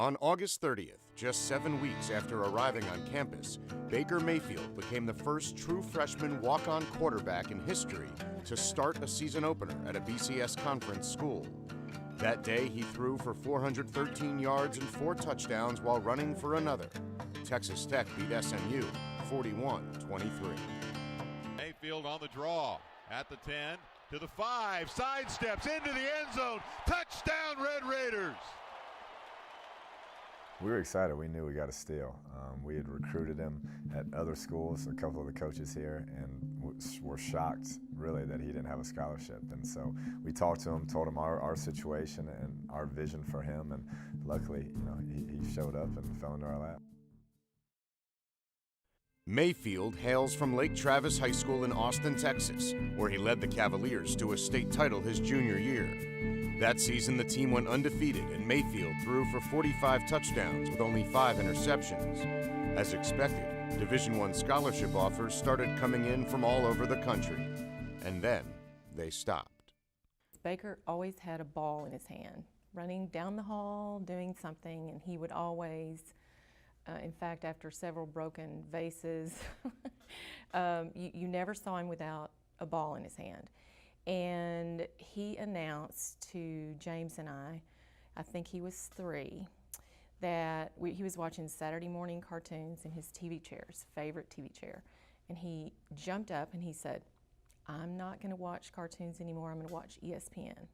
On August 30th, just 7 weeks after arriving on campus, Baker Mayfield became the first true freshman walk-on quarterback in history to start a season opener at a BCS conference school. That day, he threw for 413 yards and 4 touchdowns while running for another. Texas Tech beat SMU 41-23. Mayfield on the draw at the 10 to the 5, sidesteps into the end zone. Touchdown, Red Raiders. We were excited. We knew we got a steal. We had recruited him at other schools, a couple of the coaches here, and were shocked, really, that he didn't have a scholarship. And so we talked to him, told him our situation and our vision for him, and luckily, he showed up and fell into our lap. Mayfield hails from Lake Travis High School in Austin, Texas, where he led the Cavaliers to a state title his junior year. That season, the team went undefeated, and Mayfield threw for 45 touchdowns with only 5 interceptions. As expected, Division I scholarship offers started coming in from all over the country, and then they stopped. Baker always had a ball in his hand, running down the hall, doing something, and he would always, in fact, after several broken vases, you never saw him without a ball in his hand. And he announced to James and I think he was 3, that he was watching Saturday morning cartoons in his TV chair, his favorite TV chair. And he jumped up and he said, "I'm not going to watch cartoons anymore, I'm going to watch ESPN."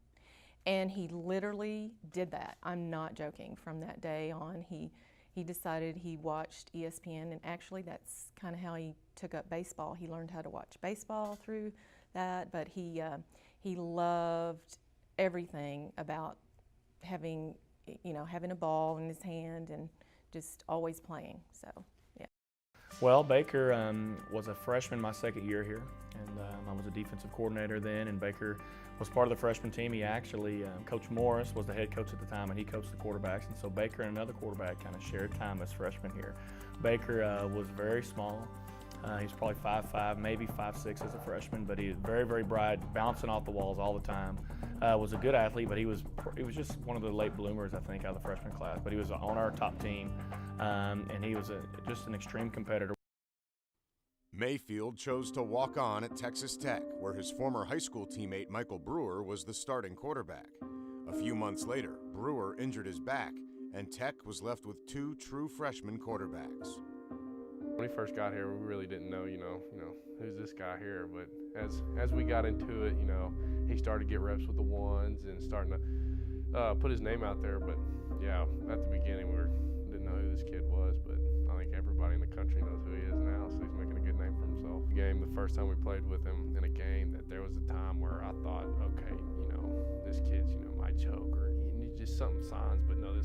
And he literally did that. I'm not joking. From that day on, he decided he watched ESPN, and actually that's kind of how he took up baseball. He learned how to watch baseball through that, but he loved everything about having a ball in his hand and just always playing. So, yeah. Well, Baker was a freshman my second year here, and I was a defensive coordinator then, and Baker was part of the freshman team. He actually, Coach Morris was the head coach at the time, and he coached the quarterbacks, and so Baker and another quarterback kind of shared time as freshmen here. Baker was very small. He's probably 5'5", maybe 5'6" as a freshman, but he was very, very bright, bouncing off the walls all the time. Was a good athlete, but he was just one of the late bloomers, I think, out of the freshman class. But he was on our top team, and he was just an extreme competitor. Mayfield chose to walk on at Texas Tech, where his former high school teammate Michael Brewer was the starting quarterback. A few months later, Brewer injured his back, and Tech was left with 2 true freshman quarterbacks. When he first got here, we really didn't know, who's this guy here. But as we got into it, he started to get reps with the ones and starting to put his name out there. But yeah, at the beginning, we didn't know who this kid was. But I think everybody in the country knows who he is now, so he's making a good name for himself. The first time we played with him in a game, that there was a time where I thought, okay, this kid's, my choke, or just something signs. But no,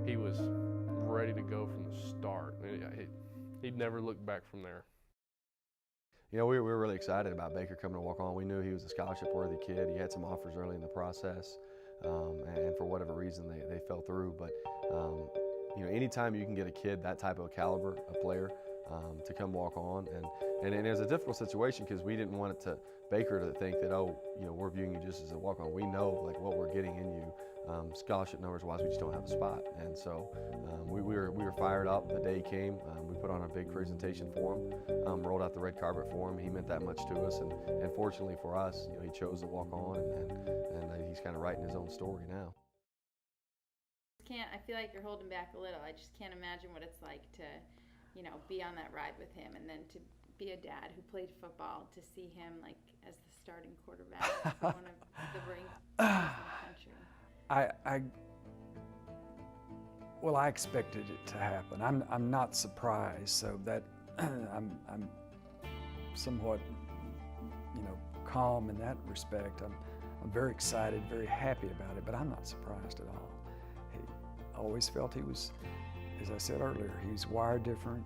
he was ready to go from the start. He'd never looked back from there. We were really excited about Baker coming to walk on. We knew he was a scholarship-worthy kid. He had some offers early in the process, and for whatever reason, they fell through. But anytime you can get a kid that type of caliber, a player, to come walk on, and it was a difficult situation because we didn't want Baker to think that, we're viewing you just as a walk-on. We know what we're getting in you. Scholarship numbers-wise, we just don't have a spot, and so we were fired up the day he came. We put on a big presentation for him, rolled out the red carpet for him. He meant that much to us, and fortunately for us, he chose to walk on, and he's kind of writing his own story now. I feel like you're holding back a little. I just can't imagine what it's like to, be on that ride with him, and then to be a dad who played football, to see him as the starting quarterback for one of the ranked teams in the country. I expected it to happen. I'm not surprised, so that I'm somewhat, calm in that respect. I'm very excited, very happy about it, but I'm not surprised at all. I always felt he was, as I said earlier, he's wired different.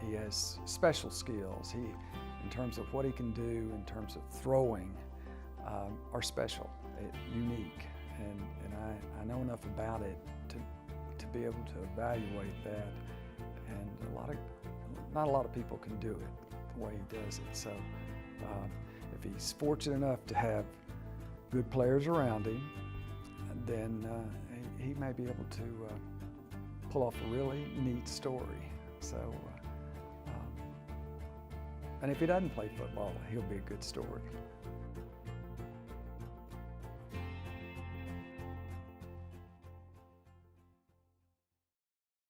He has special skills. In terms of what he can do, in terms of throwing, are special, unique. And I know enough about it to be able to evaluate that, and not a lot of people can do it the way he does it. So if he's fortunate enough to have good players around him, then he may be able to pull off a really neat story. So, and if he doesn't play football, he'll be a good story.